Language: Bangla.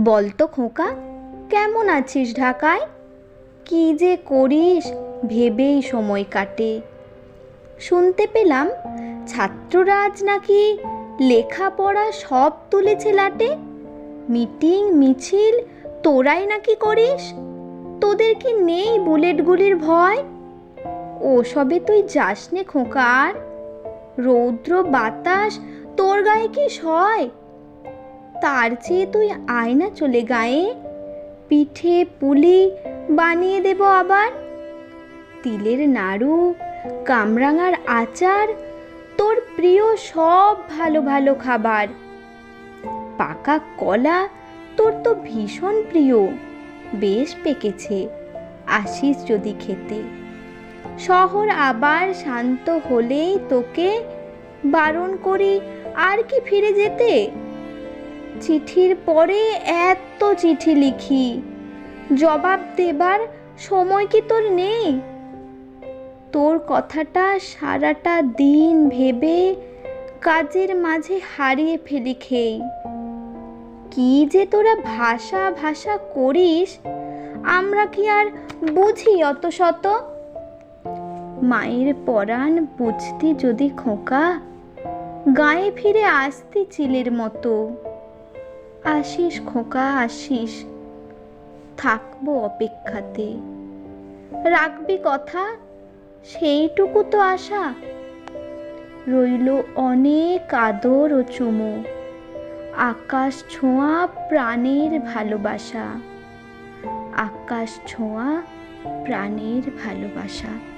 বলতো খোকা, কেমন আছিস ঢাকায়? কি যে করিস ভেবেই সময় কাটে। শুনতে পেলাম ছাত্ররা আজ নাকি লেখাপড়া সব তুলেছে লাটে। মিটিং মিছিল তোরাই নাকি করিস? তোদের কি নেই বুলেট গুলির ভয়? ওসবে তুই যাস নে খোকা আর। রৌদ্র বাতাস তোর গায়ে কি সয়? তার চেয়ে তুই আয় না চলে গায়ে, পিঠে পুলি বানিয়ে দেব আবার। তিলের নাড়ু, কামরাঙার আচার, তোর প্রিয় সব ভালো ভালো খাবার। পাকা কলা তোর তো ভীষণ প্রিয়, বেশ পেকেছে, আসিস যদি খেতে। শহর আবার শান্ত হলেই তোকে বারণ করি আর কি ফিরে যেতে। চিঠির পরে এত চিঠি লিখি, জবাব দেবার সময় কি তোর নেই? তোর কথাটা সারাটা দিন ভেবে কাজের মাঝে হারিয়ে ফেলি খেই। কি যে তোরা ভাষা ভাষা করিস, আমরা কি আর বুঝি অত শত? মায়ের পরাণ বুঝতি যদি খোকা, গায়ে ফিরে আসতি চিলের মতো। আসিস খোকা আসিস, থাকবো অপেক্ষাতে। রাখবি কথা, সেইটুকু তো আশা। রইল অনেক আদর ও চুমো, আকাশ ছোঁয়া প্রাণের ভালোবাসা। আকাশ ছোঁয়া প্রাণের ভালোবাসা।